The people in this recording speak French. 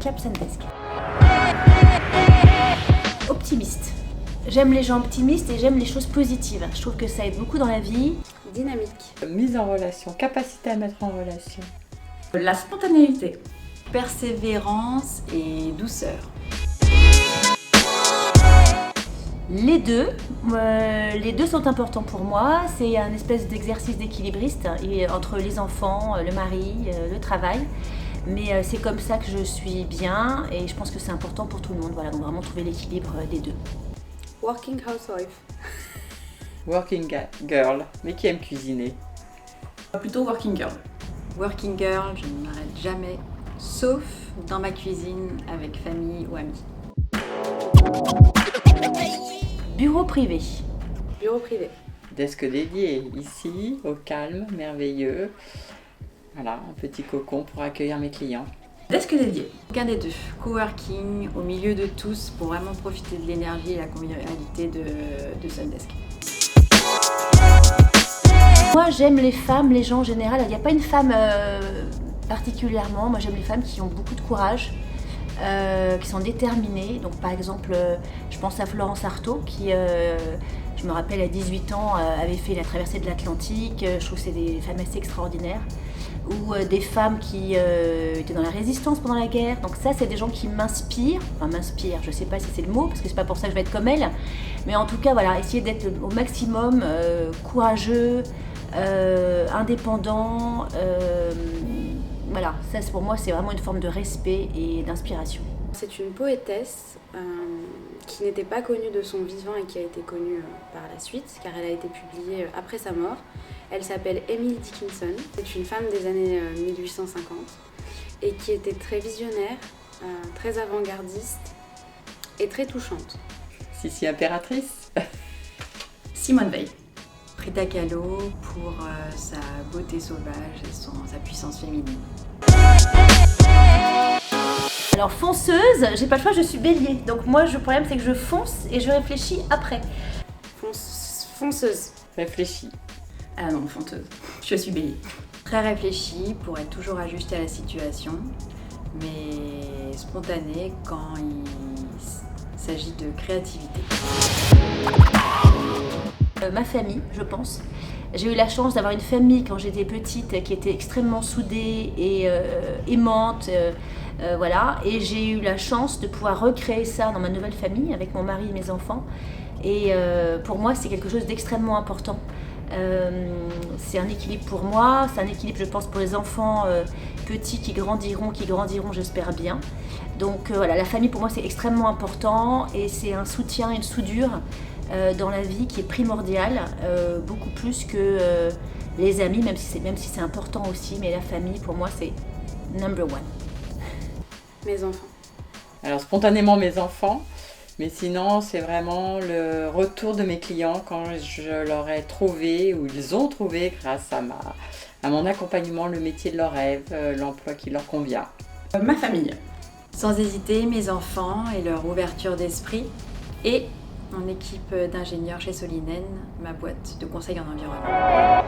Club Sundesk. Optimiste. J'aime les gens optimistes et j'aime les choses positives. Je trouve que ça aide beaucoup dans la vie. Dynamique. Mise en relation, capacité à mettre en relation. La spontanéité. Persévérance et douceur. Les deux sont importants pour moi. C'est un espèce d'exercice d'équilibriste entre les enfants, le mari, le travail. Mais c'est comme ça que je suis bien et je pense que c'est important pour tout le monde. Voilà, donc vraiment trouver l'équilibre des deux. Working housewife. Working girl, mais qui aime cuisiner. Plutôt working girl. Working girl, je ne m'arrête jamais, sauf dans ma cuisine avec famille ou amis. Bureau privé. Bureau privé. Desk dédié, ici, au calme, merveilleux. Voilà, un petit cocon pour accueillir mes clients. Desk dédié. Aucun des deux. Coworking, au milieu de tous, pour vraiment profiter de l'énergie et la convivialité de Sundesk. Moi, j'aime les femmes, les gens en général. Il n'y a pas une femme particulièrement. Moi, j'aime les femmes qui ont beaucoup de courage, qui sont déterminées. Donc, par exemple, je pense à Florence Artaud, qui, je me rappelle, à 18 ans, avait fait la traversée de l'Atlantique. Je trouve que c'est des femmes assez extraordinaires. Ou des femmes qui étaient dans la résistance pendant la guerre. Donc ça, c'est des gens qui m'inspirent. Enfin, m'inspirent, je ne sais pas si c'est le mot, parce que c'est pas pour ça que je vais être comme elle. Mais en tout cas, voilà, essayer d'être au maximum courageux, indépendant. Voilà, ça pour moi, c'est vraiment une forme de respect et d'inspiration. C'est une poétesse qui n'était pas connue de son vivant et qui a été connue par la suite, car elle a été publiée après sa mort. Elle s'appelle Emily Dickinson. C'est une femme des années 1850 et qui était très visionnaire, très avant-gardiste et très touchante. Sissi impératrice. Simone Veil. Frida Kahlo pour sa beauté sauvage et sa puissance féminine. Alors fonceuse, j'ai pas le choix, je suis bélier. Donc moi, le problème, c'est que je fonce et je réfléchis après. Fonceuse. Réfléchis. Ah non, fonteuse. Je suis bélier. Très réfléchie pour être toujours ajustée à la situation, mais spontanée quand il s'agit de créativité. Ma famille, je pense. J'ai eu la chance d'avoir une famille quand j'étais petite qui était extrêmement soudée et aimante. Voilà. Et j'ai eu la chance de pouvoir recréer ça dans ma nouvelle famille avec mon mari et mes enfants. Et pour moi, c'est quelque chose d'extrêmement important. C'est un équilibre pour moi, c'est un équilibre, je pense, pour les enfants petits qui grandiront, j'espère bien. Donc voilà, la famille pour moi c'est extrêmement important et c'est un soutien, une soudure dans la vie qui est primordiale, beaucoup plus que les amis, même si c'est important aussi, mais la famille pour moi c'est number one. Mes enfants. Alors spontanément mes enfants, mais sinon c'est vraiment le retour de mes clients quand je leur ai trouvé ou ils ont trouvé grâce à mon accompagnement le métier de leur rêve, l'emploi qui leur convient. Ma famille. Sans hésiter, mes enfants et leur ouverture d'esprit et mon équipe d'ingénieurs chez Solinen, ma boîte de conseil en environnement.